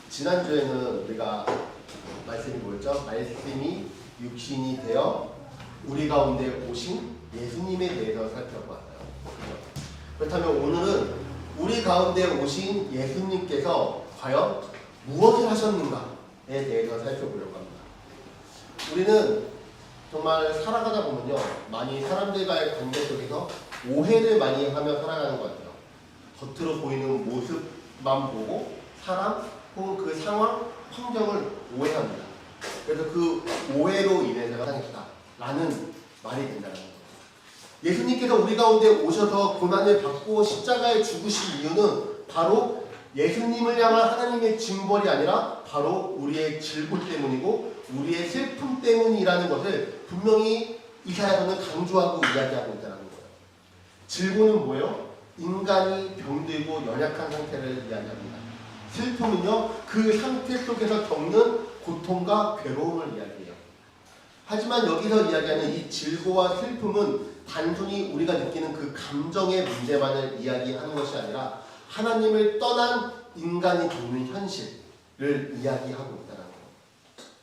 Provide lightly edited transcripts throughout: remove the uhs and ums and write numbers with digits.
지난주에는 우리가 말씀이 뭐였죠? 말씀이 육신이 되어 우리 가운데 오신 예수님에 대해서 살펴보았어요. 그렇다면 오늘은 우리 가운데 오신 예수님께서 과연 무엇을 하셨는가에 대해서 살펴보려고 합니다. 우리는 정말 살아가다 보면요, 많이 사람들과의 관계 속에서 오해를 많이 하며 살아가는 것 같아요. 겉으로 보이는 모습만 보고 사람 혹은 그 상황, 환경을 오해합니다. 그래서 그 오해로 인해서 사랑했다라는 말이 된다는 거예요. 예수님께서 우리 가운데 오셔서 고난을 받고 십자가에 죽으신 이유는 바로 예수님을 향한 하나님의 징벌이 아니라 바로 우리의 질고 때문이고 우리의 슬픔 때문이라는 것을 분명히 이사야서는 강조하고 이야기하고 있다는 거예요. 질고는 뭐예요? 인간이 병들고 연약한 상태를 이야기합니다. 슬픔은요, 그 상태 속에서 겪는 고통과 괴로움을 이야기해요. 하지만 여기서 이야기하는 이 질고와 슬픔은 단순히 우리가 느끼는 그 감정의 문제만을 이야기하는 것이 아니라 하나님을 떠난 인간이 겪는 현실을 이야기하고 있다는 거예요.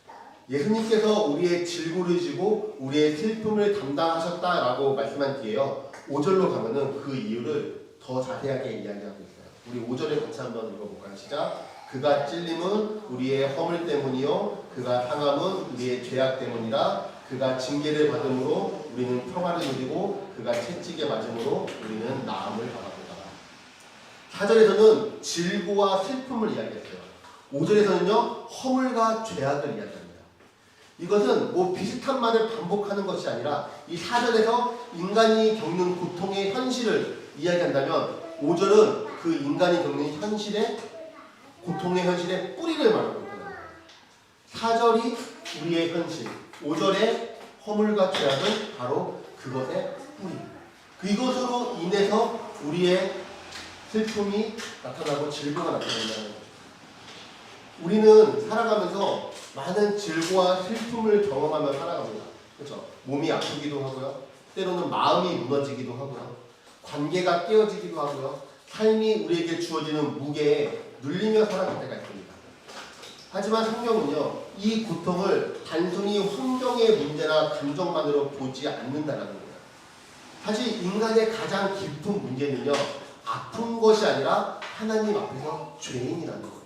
예수님께서 우리의 질고를 지고 우리의 슬픔을 담당하셨다라고 말씀한 뒤에요, 5절로 가면은 그 이유를 더 자세하게 이야기하고 있어요. 우리 5절에 같이 한번 읽어볼까요? 시작. 그가 찔림은 우리의 허물 때문이요 그가 상함은 우리의 죄악 때문이라. 그가 징계를 받음으로 우리는 평화를 누리고 그가 채찍에 맞음으로 우리는 나음을 받았다. 4절에서는 질고와 슬픔을 이야기했어요. 5절에서는요 허물과 죄악을 이야기합니다. 이것은 뭐 비슷한 말을 반복하는 것이 아니라 이 4절에서 인간이 겪는 고통의 현실을 이야기한다면 5절은 그 인간이 겪는 현실의 고통의 현실의 뿌리를 말하고 있잖아요. 4절이 우리의 현실, 5절의 허물과 죄악은 바로 그것의 뿌리. 이것으로 인해서 우리의 슬픔이 나타나고 질고가 나타난다는 거죠. 우리는 살아가면서 많은 질고와 슬픔을 경험하며 살아갑니다. 그렇죠? 몸이 아프기도 하고요. 때로는 마음이 무너지기도 하고요. 관계가 깨어지기도 하고요. 삶이 우리에게 주어지는 무게에 눌리며 살아갈 때가 있습니다. 하지만 성경은요, 이 고통을 단순히 환경의 문제나 감정만으로 보지 않는다는 거예요. 사실 인간의 가장 깊은 문제는요, 아픈 것이 아니라 하나님 앞에서 죄인이라는 거예요.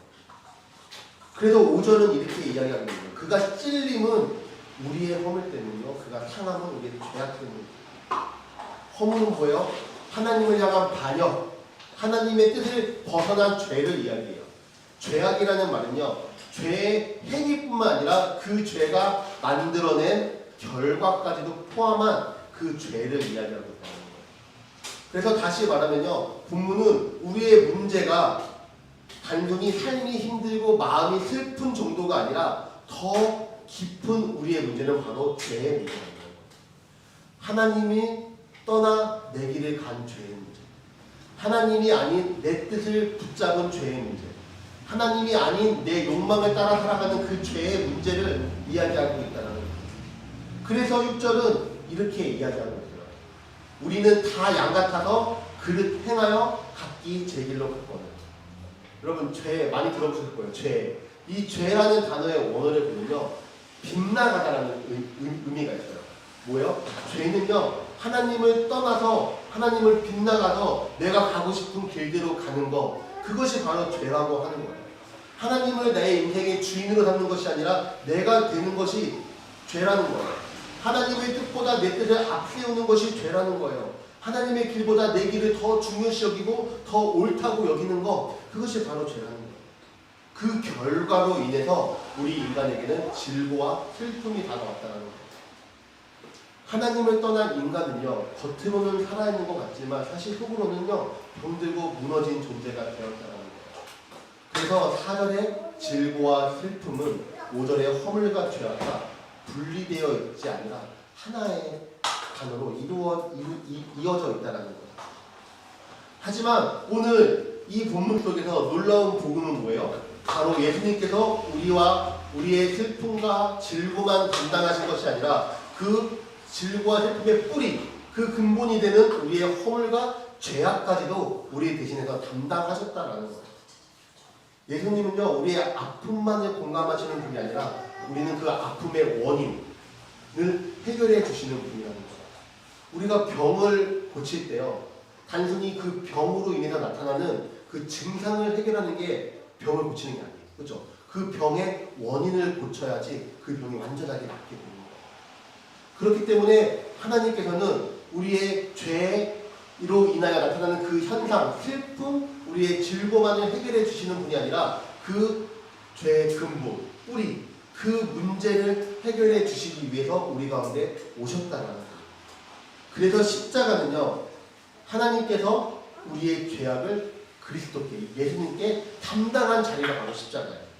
그래서 5절은 이렇게 이야기하고 있는 거예요. 그가 찔림은 우리의 허물 때문이요, 그가 상함은 우리의 죄악 때문이에요. 허물은 뭐예요? 하나님을 향한 반역, 하나님의 뜻을 벗어난 죄를 이야기해요. 죄악이라는 말은요, 죄의 행위뿐만 아니라 그 죄가 만들어낸 결과까지도 포함한 그 죄를 이야기하고 있다는 거예요. 그래서 다시 말하면요, 본문은 우리의 문제가 단순히 삶이 힘들고 마음이 슬픈 정도가 아니라 더 깊은 우리의 문제는 바로 죄의 문제라는 거예요. 하나님이 떠나 내 길을 간 죄의 문제, 하나님이 아닌 내 뜻을 붙잡은 죄의 문제, 하나님이 아닌 내 욕망을 따라 살아가는 그 죄의 문제를 이야기하고 있다는 거예요. 그래서 6절은 이렇게 이야기하고 있어요. 우리는 다 양 같아서 그릇 행하여 각기 제 길로 갔거든. 여러분, 죄 많이 들어보셨을 거예요. 죄. 이 죄라는 단어의 원어를 보면요, 빗나가다라는 의미가 있어요. 뭐예요? 죄는요, 하나님을 떠나서 하나님을 빗나가서 내가 가고 싶은 길대로 가는 거, 그것이 바로 죄라고 하는 거예요. 하나님을 내 인생의 주인으로 삼는 것이 아니라 내가 되는 것이 죄라는 거예요. 하나님의 뜻보다 내 뜻을 앞세우는 것이 죄라는 거예요. 하나님의 길보다 내 길을 더 중요시 여기고 더 옳다고 여기는 거, 그것이 바로 죄라는 거예요. 그 결과로 인해서 우리 인간에게는 질고와 슬픔이 다가왔다는 거예요. 하나님을 떠난 인간은요, 겉으로는 살아있는 것 같지만 사실 속으로는요, 병들고 무너진 존재가 되었다는 거예요. 그래서 4절의 질고와 슬픔은 5절의 허물과 죄악과 분리되어 있지 아니라 하나의 단어로 이어져 있다는 거예요. 하지만 오늘 이 본문 속에서 놀라운 복음은 뭐예요? 바로 예수님께서 우리와 우리의 슬픔과 질고만 담당하신 것이 아니라 그 질고와 슬픔의 뿌리, 그 근본이 되는 우리의 허물과 죄악까지도 우리 대신해서 담당하셨다라는 거예요. 예수님은요 우리의 아픔만을 공감하시는 분이 아니라 우리는 그 아픔의 원인을 해결해 주시는 분이라는 거예요. 우리가 병을 고칠 때요 단순히 그 병으로 인해서 나타나는 그 증상을 해결하는 게 병을 고치는 게 아니에요. 그렇죠? 그 병의 원인을 고쳐야지 그 병이 완전하게 낫게 되는 거예요. 그렇기 때문에 하나님께서는 우리의 죄로 인하여 나타나는 그 현상, 슬픔, 우리의 즐거움을 해결해 주시는 분이 아니라 그 죄의 근본, 뿌리, 그 문제를 해결해 주시기 위해서 우리 가운데 오셨다는 거예요. 그래서 십자가는요 하나님께서 우리의 죄악을 그리스도께, 예수님께 담당한 자리가 바로 십자가예요.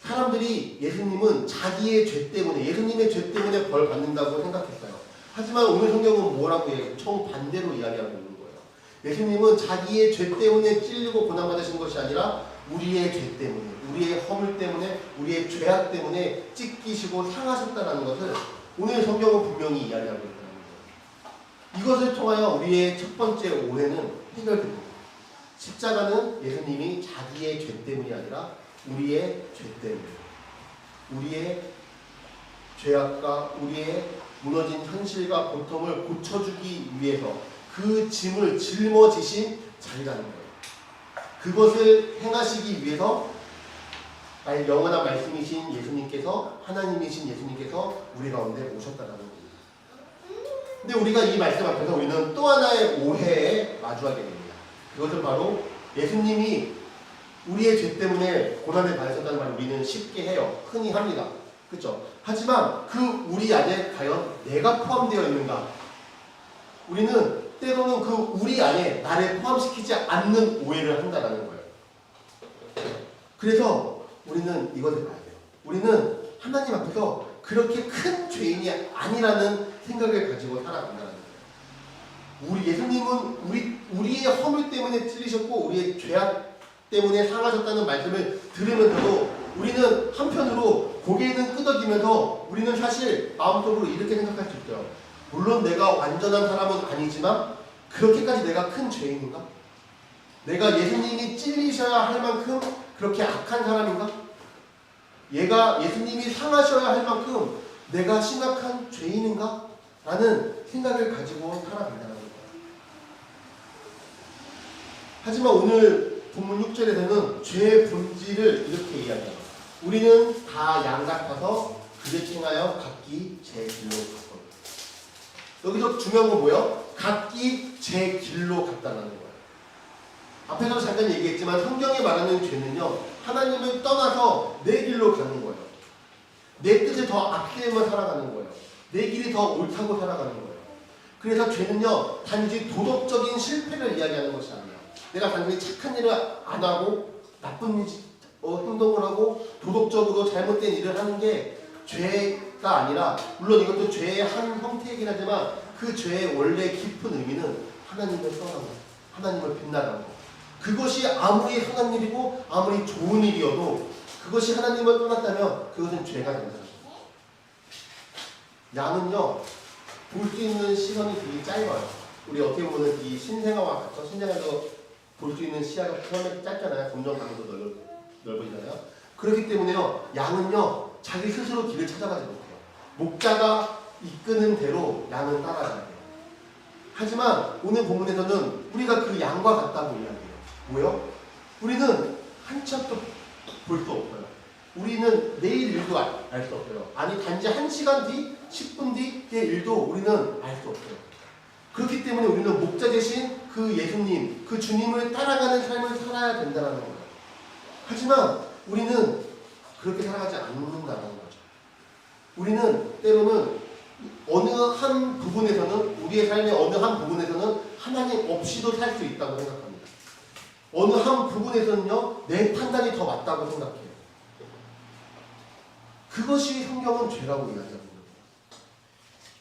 사람들이 예수님은 자기의 죄 때문에, 예수님의 죄 때문에 벌 받는다고 생각했어요. 하지만 오늘 성경은 뭐라고 해요? 정반대로 이야기하고 있는 거예요. 예수님은 자기의 죄 때문에 찔리고 고난받으신 것이 아니라 우리의 죄 때문에, 우리의 허물 때문에, 우리의 죄악 때문에 찢기시고 상하셨다는 것을 오늘 성경은 분명히 이야기하고 있다는 거예요. 이것을 통하여 우리의 첫 번째 오해는 해결됩니다. 십자가는 예수님이 자기의 죄 때문이 아니라 우리의 죄 때문에, 우리의 죄악과 우리의 무너진 현실과 고통을 고쳐주기 위해서 그 짐을 짊어지신 자리라는 거예요. 그것을 행하시기 위해서 영원한 말씀이신 예수님께서, 하나님이신 예수님께서 우리 가운데 오셨다는 겁니다. 근데 우리가 이 말씀 앞에서 우리는 또 하나의 오해에 마주하게 됩니다. 그것은 바로 예수님이 우리의 죄 때문에 고난을 받으셨다는 말을 우리는 쉽게 해요. 흔히 합니다. 그렇죠? 하지만 그 우리 안에 과연 내가 포함되어 있는가? 우리는 때로는 그 우리 안에 나를 포함시키지 않는 오해를 한다는 거예요. 그래서 우리는 이것을 봐야 돼요. 우리는 하나님 앞에서 그렇게 큰 죄인이 아니라는 생각을 가지고 살아간다는 거예요. 우리 예수님은 우리의 허물 때문에 찔리셨고 우리의 죄악 때문에 상하셨다는 말씀을 들으면서도 우리는 한편으로 고개는 끄덕이면서 우리는 사실 마음속으로 이렇게 생각할 수 있어요. 물론 내가 완전한 사람은 아니지만 그렇게까지 내가 큰 죄인인가? 내가 예수님이 찔리셔야 할 만큼 그렇게 악한 사람인가? 예수님이 상하셔야 할 만큼 내가 심각한 죄인인가? 라는 생각을 가지고 살아간다는 거예요. 하지만 오늘 본문 6절에서는 죄의 본질을 이렇게 이야기합니다. 우리는 다 양 같아서 그를 행하여 각기 제 길로 갔습니다. 여기서 중요한 건 뭐예요? 각기 제 길로 갔다는 거예요. 앞에서 잠깐 얘기했지만 성경에 말하는 죄는요 하나님을 떠나서 내 길로 가는 거예요. 내 뜻에 더 앞세우며 살아가는 거예요. 내 길이 더 옳다고 살아가는 거예요. 그래서 죄는요 단지 도덕적인 실패를 이야기하는 것이 아니에요. 내가 단순히 착한 일을 안 하고 나쁜 행동을 하고 도덕적으로 잘못된 일을 하는 게 죄가 아니라, 물론 이것도 죄의 한 형태이긴 하지만 그 죄의 원래 깊은 의미는 하나님을 떠나고 하나님을 빗나가고, 그것이 아무리 선한 일이고 아무리 좋은 일이어도 그것이 하나님을 떠났다면 그것은 죄가 된다. 양은요 볼 수 있는 시선이 되게 짧아요. 우리 어떻게 보면 이 신생아와 같죠. 신생아도 볼 수 있는 시야가 처음에 짧잖아요. 점점 강도 넓어지잖아요. 그렇기 때문에요 양은요 자기 스스로 길을 찾아가지 못해요. 목자가 이끄는 대로 양은 따라가야 돼요. 하지만 오늘 본문에서는 우리가 그 양과 같다고 이야기해요. 뭐요? 우리는 한참도 볼 수 없어요. 우리는 내일 일도 알 수 없어요. 아니 단지 1시간 뒤, 10분 뒤의 일도 우리는 알 수 없어요. 그렇기 때문에 우리는 목자 대신 그 예수님, 그 주님을 따라가는 삶을 살아야 된다는 거예요. 하지만 우리는 그렇게 살아가지 않는다는 거죠. 우리는 때로는 어느 한 부분에서는, 우리의 삶의 어느 한 부분에서는 하나님 없이도 살 수 있다고 생각합니다. 어느 한 부분에서는요 내 판단이 더 맞다고 생각해요. 그것이 성경은 죄라고 이야기합니다.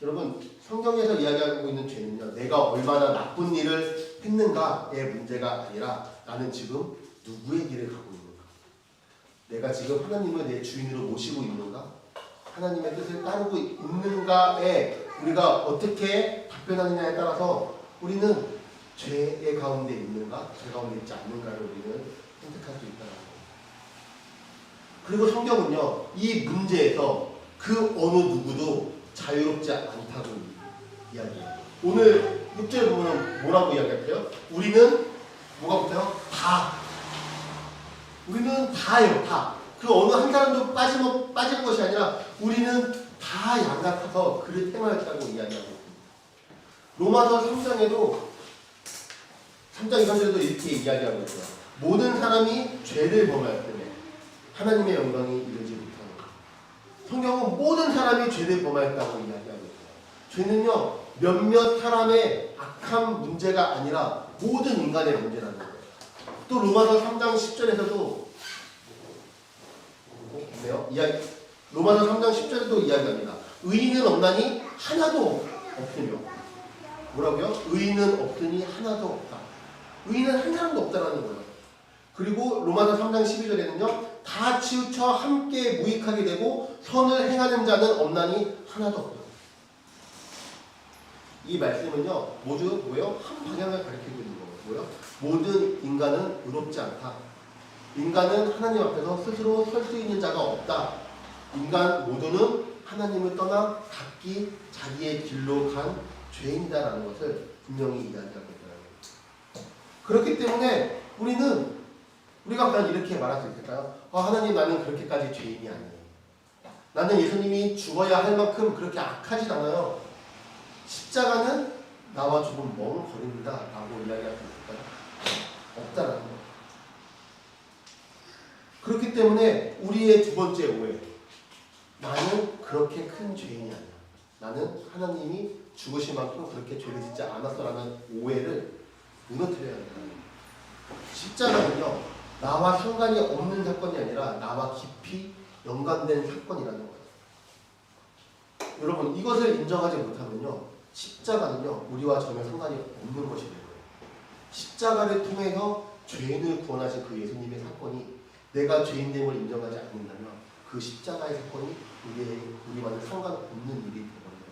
여러분, 성경에서 이야기하고 있는 죄는요 내가 얼마나 나쁜 일을 했는가의 문제가 아니라 나는 지금 누구의 길을 가고 있는가, 내가 지금 하나님을 내 주인으로 모시고 있는가, 하나님의 뜻을 따르고 있는가에 우리가 어떻게 답변하느냐에 따라서 우리는 죄의 가운데 있는가, 죄 가운데 있지 않는가를 우리는 선택할 수 있다는 거예요. 그리고 성경은요, 이 문제에서 그 어느 누구도 자유롭지 않다고 이야기해요. 오늘 6절에 보면 뭐라고 이야기할까요? 우리는 뭐가 붙어요? 다. 우리는 다예요, 다. 그 어느 한 사람도 빠지는 것이 아니라 우리는 다 양 같아서 그를 행하였다고 이야기하고 있습니다. 로마서 3장에도 3장 2절에도 이렇게 이야기하고 있어요. 모든 사람이 죄를 범하였기 때문에 하나님의 영광이 이루지 못하는 거예요. 성경은 모든 사람이 죄를 범하였다고 이야기하고 있어요. 죄는요, 몇몇 사람의 악한 문제가 아니라 모든 인간의 문제라는 거예요. 또 로마서 3장 10절에서도 로마서 3장 10절에도 이야기합니다. 의인은 없나니 하나도 없으며, 뭐라고요? 의인은 없으니 하나도 없다. 의인은 한 사람도 없다라는 거예요. 그리고 로마서 3장 12절에는요, 다 치우쳐 함께 무익하게 되고 선을 행하는 자는 없나니 하나도 없다. 이 말씀은요, 모두 뭐예요? 한 방향을 가리키고 있는 거예요. 뭐예요? 모든 인간은 의롭지 않다. 인간은 하나님 앞에서 스스로 설 수 있는 자가 없다. 인간 모두는 하나님을 떠나 각기 자기의 길로 간 죄인이다라는 것을 분명히 이야기하고 있다. 그렇기 때문에 우리가 과연 이렇게 말할 수 있을까요? 하나님, 나는 그렇게까지 죄인이 아니에요. 나는 예수님이 죽어야 할 만큼 그렇게 악하지 않아요. 십자가는 나와 조금 먼 거리입니다 라고 이야기할 수 있을까요? 없다라는 거예요. 그렇기 때문에 우리의 두 번째 오해, 나는 그렇게 큰 죄인이 아니야. 나는 하나님이 죽으신 만큼 그렇게 죄를 짓지 않았어라는 오해를 무너뜨려야 한다는 거예요. 십자가는요, 나와 상관이 없는 사건이 아니라 나와 깊이 연관된 사건이라는 거예요. 여러분, 이것을 인정하지 못하면요, 십자가는요, 우리와 전혀 상관이 없는 것이 되는 거예요. 십자가를 통해서 죄인을 구원하신 그 예수님의 사건이 내가 죄인됨을 인정하지 않는다면 그 십자가의 사건이 우리와는 상관없는 일이 되어버립니다.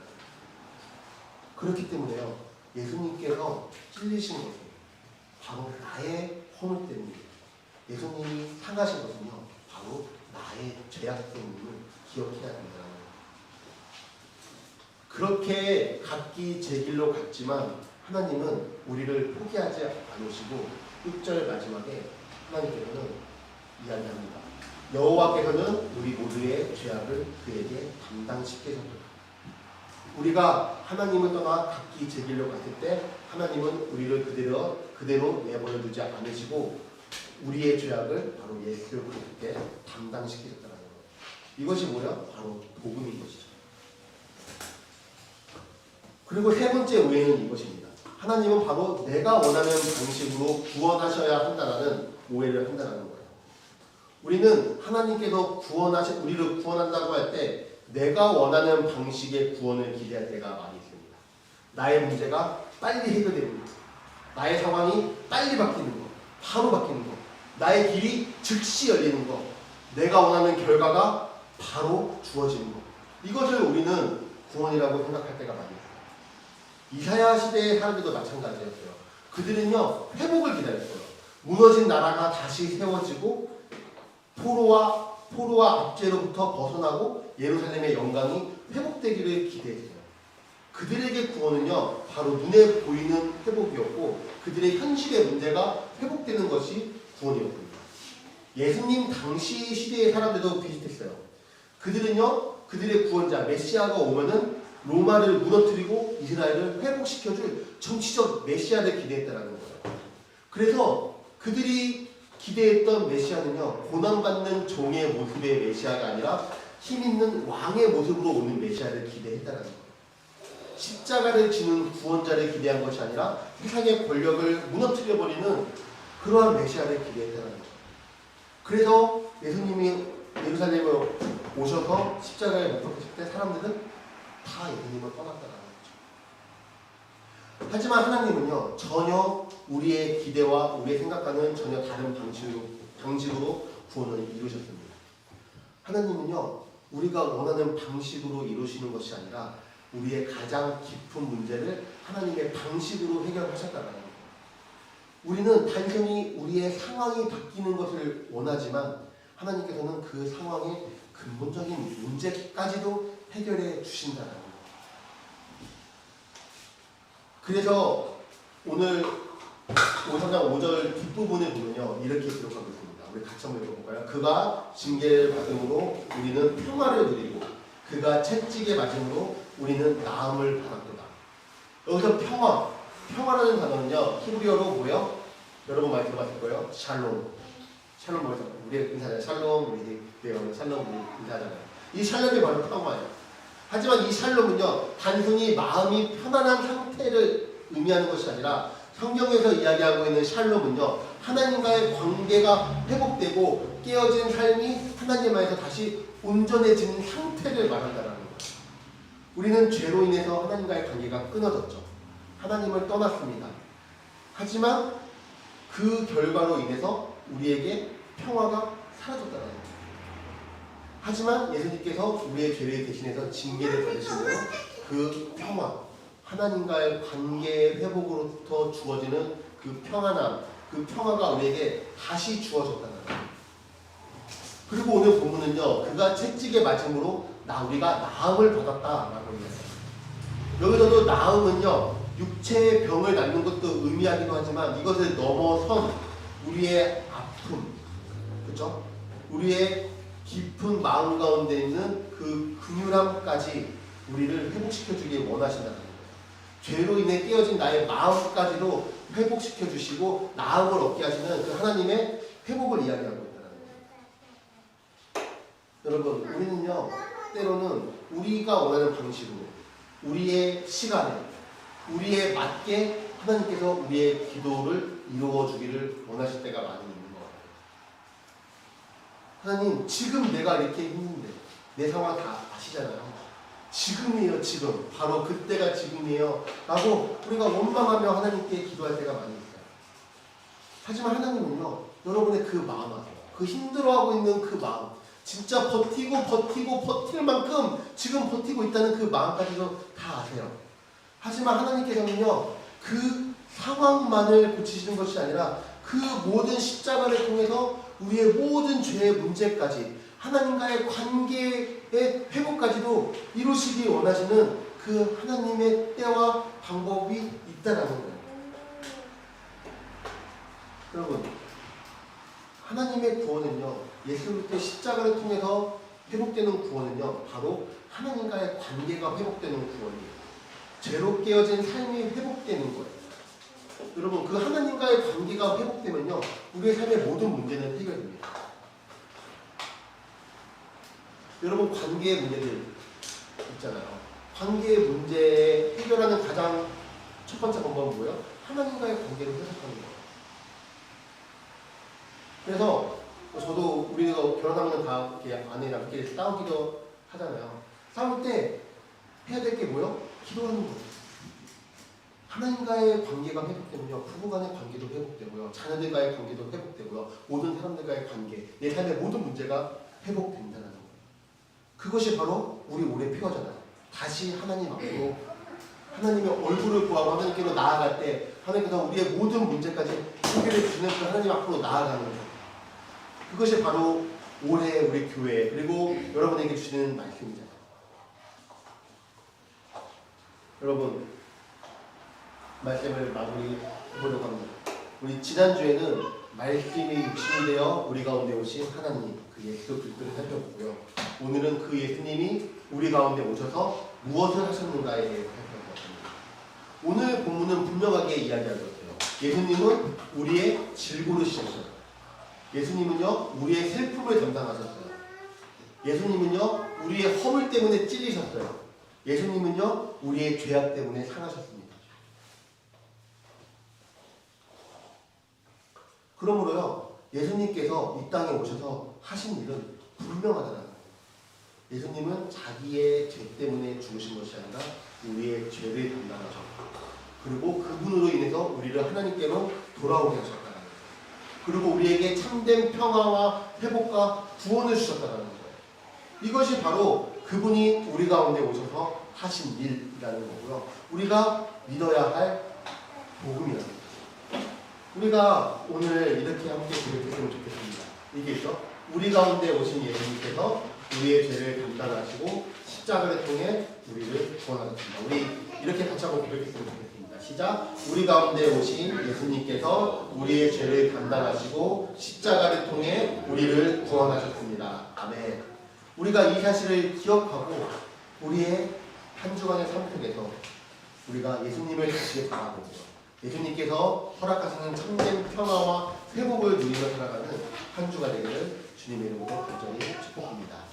그렇기 때문에요, 예수님께서 찔리신 것은 바로 나의 허물 때문입니다. 예수님이 상하신 것은요, 바로 나의 죄악 때문임을 기억해야 됩니다. 그렇게 각기 제 길로 갔지만 하나님은 우리를 포기하지 않으시고 6절 마지막에 하나님께서는 이야기합니다. 여호와께서는 우리 모두의 죄악을 그에게 담당시키셨도다. 우리가 하나님을 떠나 각기 제 길로 갔을 때 하나님은 우리를 그대로 내버려 두지 않으시고 우리의 죄악을 바로 예수 그리스도께 담당시키셨다는 것. 이것이 뭐야? 바로 복음인 것이죠. 그리고 세 번째 오해는 이것입니다. 하나님은 바로 내가 원하는 방식으로 구원하셔야 한다는 오해를 한다는 거예요. 우리는 하나님께서 우리를 구원한다고 할 때 내가 원하는 방식의 구원을 기대할 때가 많이 있습니다. 나의 문제가 빨리 해결되는 것, 나의 상황이 빨리 바뀌는 것, 바로 바뀌는 것, 나의 길이 즉시 열리는 것, 내가 원하는 결과가 바로 주어지는 것, 이것을 우리는 구원이라고 생각할 때가 많이 있어요. 이사야 시대의 사람들도 마찬가지였어요. 그들은요, 회복을 기다렸어요. 무너진 나라가 다시 세워지고 포로와 압제로부터 벗어나고 예루살렘의 영광이 회복되기를 기대했어요. 그들에게 구원은요, 바로 눈에 보이는 회복이었고 그들의 현실의 문제가 회복되는 것이 구원이었습니다. 예수님 당시 시대의 사람들도 비슷했어요. 그들은요, 그들의 구원자 메시아가 오면은 로마를 무너뜨리고 이스라엘을 회복시켜줄 정치적 메시아를 기대했다는 거예요. 그래서 그들이 기대했던 메시아는요, 고난받는 종의 모습의 메시아가 아니라 힘있는 왕의 모습으로 오는 메시아를 기대했다는 거예요. 십자가를 지는 구원자를 기대한 것이 아니라 세상의 권력을 무너뜨려버리는 그러한 메시아를 기대했다는 거예요. 그래서 예수님이 예루살렘에 오셔서 십자가에 못 박히실 때 사람들은 다 예수님을 떠났다는 거죠. 하지만 하나님은요, 전혀 우리의 기대와 우리의 생각과는 전혀 다른 방식으로 구원을 이루셨습니다. 하나님은요, 우리가 원하는 방식으로 이루시는 것이 아니라 우리의 가장 깊은 문제를 하나님의 방식으로 해결하셨다는 거예요. 우리는 단순히 우리의 상황이 바뀌는 것을 원하지만 하나님께서는 그 상황의 근본적인 문제까지도 해결해 주신다는 거예요. 그래서 오늘 5장 5절 뒷부분을 보면요, 이렇게 기록하고 있습니다. 우리 같이 한번 읽어볼까요? 그가 징계를 받음으로 우리는 평화를 누리고 그가 채찍에 맞음으로 우리는 나음을 받았도다. 여기서 평화라는 단어는요, 히브리어로 뭐예요? 여러분 많이 들어봤을 거예요. 샬롬 뭐죠? 우리 인사잖아요. 샬롬, 우리 배우는 샬롬 우리 인사잖아요. 이 샬롬이 바로 평화예요. 하지만 이 샬롬은요, 단순히 마음이 편안한 상태를 의미하는 것이 아니라 성경에서 이야기하고 있는 샬롬은요, 하나님과의 관계가 회복되고 깨어진 삶이 하나님 안에서 다시 온전해지는 상태를 말한다는 거예요. 우리는 죄로 인해서 하나님과의 관계가 끊어졌죠. 하나님을 떠났습니다. 하지만 그 결과로 인해서 우리에게 평화가 사라졌다는 거예요. 하지만 예수님께서 우리의 죄를 대신해서 징계를 받으시고 그 평화, 하나님과의 관계 회복으로부터 주어지는 그 평안함, 그 평화가 우리에게 다시 주어졌다는 거예요. 그리고 오늘 본문은요, 그가 채찍에 맞음으로 우리가 나음을 받았다라고 얘기했어요. 여기서도 나음은요, 육체의 병을 낫는 것도 의미하기도 하지만 이것을 넘어선 우리의 아픔, 그렇죠? 우리의 깊은 마음 가운데 있는 그 긍휼함까지 우리를 회복시켜주기 원하신다는 거예요. 죄로 인해 깨어진 나의 마음까지도 회복시켜주시고 나음을 얻게 하시는 그 하나님의 회복을 이야기하고 있다는 거예요. 여러분, 우리는요, 때로는 우리가 원하는 방식으로 우리의 시간에 우리에 맞게 하나님께서 우리의 기도를 이루어주기를 원하실 때가 많이 있는 것 같아요. 하나님, 지금 내가 이렇게 힘든데 내 상황 다 아시잖아요. 지금이에요. 지금 바로 그때가 지금이에요 라고 우리가 원망하며 하나님께 기도할 때가 많이 있어요. 하지만 하나님은요, 여러분의 그 마음 아세요? 그 힘들어하고 있는 그 마음, 진짜 버틸 만큼 지금 버티고 있다는 그 마음까지도 다 아세요. 하지만 하나님께서는요, 그 상황만을 고치시는 것이 아니라 그 모든 십자가를 통해서 우리의 모든 죄의 문제까지 하나님과의 관계의 회복까지도 이루시기 원하시는 그 하나님의 때와 방법이 있다라는 거예요. 여러분, 하나님의 구원은요, 예수 그리스도의 십자가를 통해서 회복되는 구원은요, 바로 하나님과의 관계가 회복되는 구원이에요. 죄로 깨어진 삶이 회복되는 거예요. 여러분, 그 하나님과의 관계가 회복되면요, 우리의 삶의 모든 문제는 해결됩니다. 여러분, 관계의 문제들 있잖아요. 관계의 문제 해결하는 가장 첫 번째 방법은 뭐예요? 하나님과의 관계를 회복하는 거예요. 그래서 저도 우리가 결혼하면 다 이렇게 아내랑 이렇게 싸우기도 하잖아요. 싸울 때 해야 될 게 뭐예요? 기도하는 거예요. 하나님과의 관계가 회복되면요, 부부간의 관계도 회복되고요, 자녀들과의 관계도 회복되고요, 모든 사람들과의 관계, 내 삶의 모든 문제가 회복된다는 거예요. 그것이 바로 우리 올해 표어잖아요. 다시 하나님 앞으로 하나님의 얼굴을 구하고 하나님께로 나아갈 때 하나님께서 우리의 모든 문제까지 해결해 주시는 그 하나님 앞으로 나아가는 거예요. 그것이 바로 올해 우리 교회 그리고 여러분에게 주시는 말씀이잖아요. 여러분, 말씀을 마무리해보려고 합니다. 우리 지난주에는 말씀이 육신이 되어 우리 가운데 오신 하나님, 그 예수 그리스도를 살펴보고요. 오늘은 그 예수님이 우리 가운데 오셔서 무엇을 하셨는가에 대해서 살펴보았습니다. 오늘 본문은 분명하게 이야기하고 있어요. 예수님은 우리의 질고르시셨어요. 예수님은요, 우리의 슬픔을 담당하셨어요. 예수님은요, 우리의 허물 때문에 찔리셨어요. 예수님은요, 우리의 죄악 때문에 상하셨습니다. 그러므로요, 예수님께서 이 땅에 오셔서 하신 일은 분명하다는 거예요. 예수님은 자기의 죄 때문에 죽으신 것이 아니라 우리의 죄를 담당하셨고, 그리고 그분으로 인해서 우리를 하나님께로 돌아오게 하셨다는 거예요. 그리고 우리에게 참된 평화와 회복과 구원을 주셨다는 거예요. 이것이 바로 그분이 우리 가운데 오셔서 하신 일이라는 거고요. 우리가 믿어야 할 복음이라는 거예요. 우리가 오늘 이렇게 함께 고백했으면 좋겠습니다. 이게 있죠? 우리 가운데 오신 예수님께서 우리의 죄를 담당하시고 십자가를 통해 우리를 구원하셨습니다. 우리 이렇게 같이 한번 고백했으면 좋겠습니다. 시작. 우리 가운데 오신 예수님께서 우리의 죄를 담당하시고 십자가를 통해 우리를 구원하셨습니다. 아멘. 우리가 이 사실을 기억하고 우리의 한 주간의 삶 속에서 우리가 예수님을 다시 바라보고 예수님께서 허락하시는 참된 평화와 회복을 누리며 살아가는 한 주가 되기를 주님의 이름으로 간절히 축복합니다.